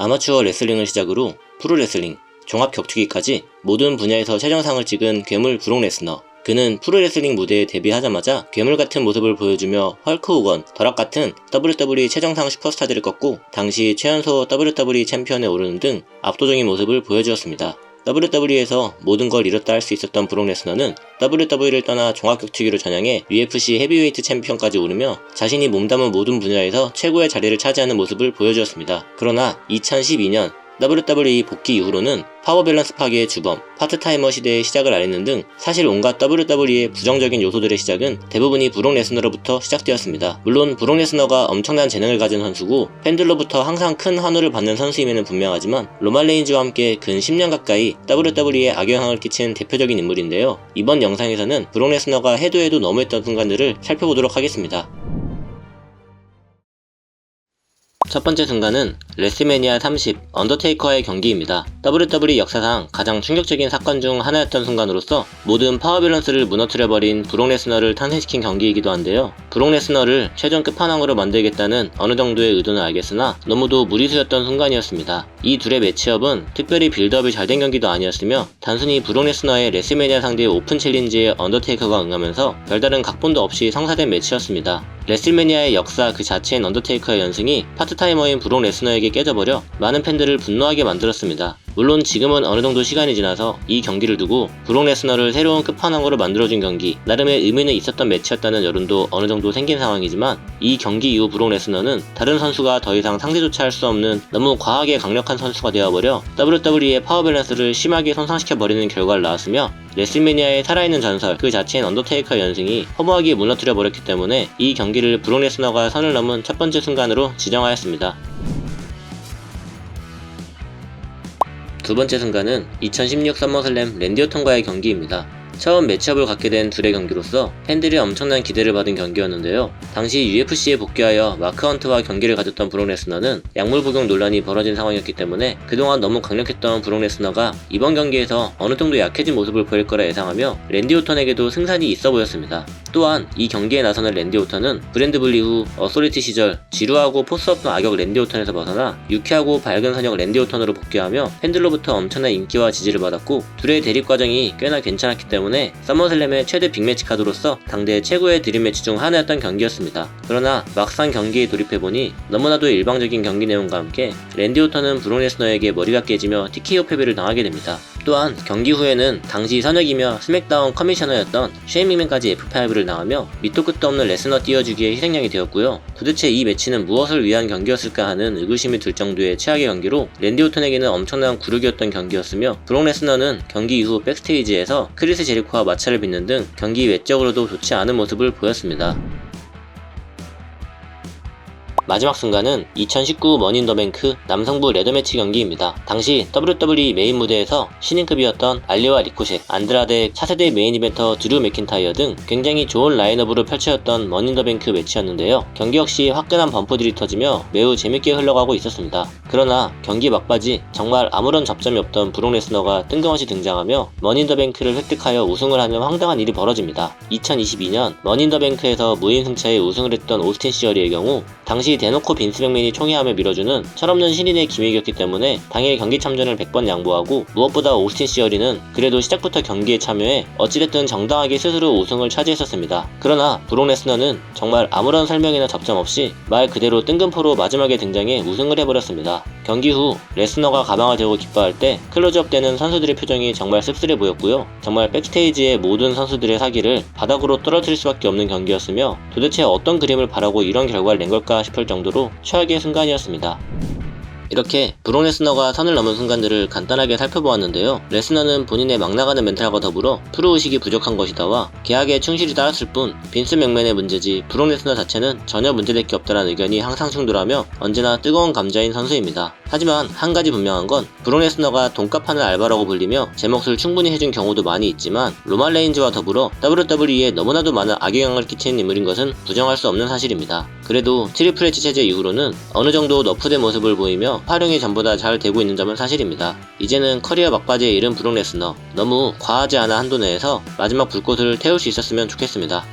아마추어 레슬링을 시작으로 프로레슬링, 종합격투기까지 모든 분야에서 최정상을 찍은 괴물 브록 레스너. 그는 프로레슬링 무대에 데뷔하자마자 괴물같은 모습을 보여주며 헐크 호건, 더락 같은 WWE 최정상 슈퍼스타들을 꺾고 당시 최연소 WWE 챔피언에 오르는 등 압도적인 모습을 보여주었습니다. WWE에서 모든 걸 잃었다 할 수 있었던 브록 레스너는 WWE를 떠나 종합격투기로 전향해 UFC 헤비웨이트 챔피언까지 오르며 자신이 몸담은 모든 분야에서 최고의 자리를 차지하는 모습을 보여주었습니다. 그러나 2012년 WWE 복귀 이후로는 파워밸런스 파괴의 주범, 파트타이머 시대의 시작을 알리는 등 사실 온갖 WWE의 부정적인 요소들의 시작은 대부분이 브록 레스너로부터 시작되었습니다. 물론 브록 레스너가 엄청난 재능을 가진 선수고 팬들로부터 항상 큰 환호를 받는 선수임에는 분명하지만 로만 레인즈와 함께 근 10년 가까이 WWE에 악영향을 끼친 대표적인 인물인데요. 이번 영상에서는 브록 레스너가 해도 너무했던 순간들을 살펴보도록 하겠습니다. 첫 번째 순간은 레슬매니아 30 언더테이커와의 경기입니다. WWE 역사상 가장 충격적인 사건 중 하나였던 순간으로서 모든 파워밸런스를 무너뜨려버린 브록 레스너를 탄생시킨 경기이기도 한데요. 브록 레스너를 최종 끝판왕으로 만들겠다는 어느 정도의 의도는 알겠으나 너무도 무리수였던 순간이었습니다. 이 둘의 매치업은 특별히 빌드업이 잘된 경기도 아니었으며 단순히 브록 레스너의 레슬매니아 상대의 오픈 챌린지에 언더테이커가 응하면서 별다른 각본도 없이 성사된 매치였습니다. 레슬매니아의 역사 그 자체인 언더테이커의 연승이 파트타이머인 브록 레스너에게 깨져버려 많은 팬들을 분노하게 만들었습니다. 물론 지금은 어느정도 시간이 지나서 이 경기를 두고 브록 레스너를 새로운 끝판왕으로 만들어준 경기, 나름의 의미는 있었던 매치였다는 여론도 어느정도 생긴 상황이지만 이 경기 이후 브록 레스너는 다른 선수가 더 이상 상대조차 할 수 없는 너무 과하게 강력한 선수가 되어버려 WWE의 파워밸런스를 심하게 손상시켜버리는 결과를 낳았으며 레슬매니아의 살아있는 전설 그 자체인 언더테이커 연승이 허무하게 무너뜨려버렸기 때문에 이 경기를 브록 레스너가 선을 넘은 첫 번째 순간으로 지정하였습니다. 두 번째 순간은 2016 서머슬램 랜디 오턴과의 경기입니다. 처음 매치업을 갖게 된 둘의 경기로서 팬들이 엄청난 기대를 받은 경기였는데요. 당시 UFC에 복귀하여 마크 헌트와 경기를 가졌던 브록 레스너는 약물 복용 논란이 벌어진 상황이었기 때문에 그동안 너무 강력했던 브록 레스너가 이번 경기에서 어느 정도 약해진 모습을 보일 거라 예상하며 랜디 오턴에게도 승산이 있어 보였습니다. 또한 이 경기에 나서는 랜디 오턴은 브랜드 분리 후 어소리티 시절 지루하고 포스 없던 악역 랜디 오턴에서 벗어나 유쾌하고 밝은 선역 랜디 오턴으로 복귀하며 팬들로부터 엄청난 인기와 지지를 받았고 둘의 대립 과정이 꽤나 괜찮았기 때문에 서머슬램의 최대 빅매치 카드로서 당대 최고의 드림매치 중 하나였던 경기였습니다. 그러나 막상 경기에 돌입해보니 너무나도 일방적인 경기 내용과 함께 랜디 오턴은 브록 레스너에게 머리가 깨지며 TKO 패배를 당하게 됩니다. 또한 경기 후에는 당시 선역이며 스맥다운 커미셔너였던 쉐인 맥맨까지 F5를 당하며 밑도 끝도 없는 레스너 띄워주기에 희생양이 되었고요. 도대체 이 매치는 무엇을 위한 경기였을까 하는 의구심이 들 정도의 최악의 경기로 랜디 오턴에게는 엄청난 굴욕이었던 경기였으며 브록 레스너는 경기 이후 백스테이지에서 크리스 제리코와 마찰을 빚는 등 경기 외적으로도 좋지 않은 모습을 보였습니다. 마지막 순간은 2019 머니인더뱅크 남성부 레더매치 경기입니다. 당시 WWE 메인 무대에서 신인급이었던 알리와 리코셋, 안드라데, 차세대 메인 이벤터 드류 맥킨타이어 등 굉장히 좋은 라인업으로 펼쳐졌던 머니인더뱅크 매치였는데요. 경기 역시 화끈한 범퍼들이 터지며 매우 재밌게 흘러가고 있었습니다. 그러나 경기 막바지 정말 아무런 접점이 없던 브록 레스너가 뜬금없이 등장하며 머니인더뱅크를 획득하여 우승을 하는 황당한 일이 벌어집니다. 2022년 머니인더뱅크에서 무인승차에 우승을 했던 오스틴 시어리의 경우 당시 대놓고 빈스 맥맨이 총애함을 밀어주는 철없는 신인의 기믹이었기 때문에 당일 경기 참전을 100번 양보하고 무엇보다 오스틴 시어리는 그래도 시작부터 경기에 참여해 어찌됐든 정당하게 스스로 우승을 차지했었습니다. 그러나 브록 레스너는 정말 아무런 설명이나 접점 없이 말 그대로 뜬금포로 마지막에 등장해 우승을 해버렸습니다. 경기 후 레스너가 가방을 들고 기뻐할 때 클로즈업 되는 선수들의 표정이 정말 씁쓸해 보였고요. 정말 백스테이지의 모든 선수들의 사기를 바닥으로 떨어뜨릴 수밖에 없는 경기였으며 도대체 어떤 그림을 바라고 이런 결과를 낸 걸까 싶을 정도로 최악의 순간이었습니다. 이렇게 브록 레스너가 선을 넘은 순간들을 간단하게 살펴보았는데요. 레스너는 본인의 막 나가는 멘탈과 더불어 프로의식이 부족한 것이다와 계약에 충실히 따랐을 뿐 빈스 맥맨의 문제지 브록 레스너 자체는 전혀 문제될 게 없다는 의견이 항상 충돌하며 언제나 뜨거운 감자인 선수입니다. 하지만 한 가지 분명한 건 브록 레스너가 돈값하는 알바라고 불리며 제 몫을 충분히 해준 경우도 많이 있지만 로만 레인즈와 더불어 WWE에 너무나도 많은 악영향을 끼치는 인물인 것은 부정할 수 없는 사실입니다. 그래도 트리플 H 체제 이후로는 어느 정도 너프된 모습을 보이며 활용이 전보다 잘 되고 있는 점은 사실입니다. 이제는 커리어 막바지에 이른 브록 레스너, 너무 과하지 않아 한도 내에서 마지막 불꽃을 태울 수 있었으면 좋겠습니다.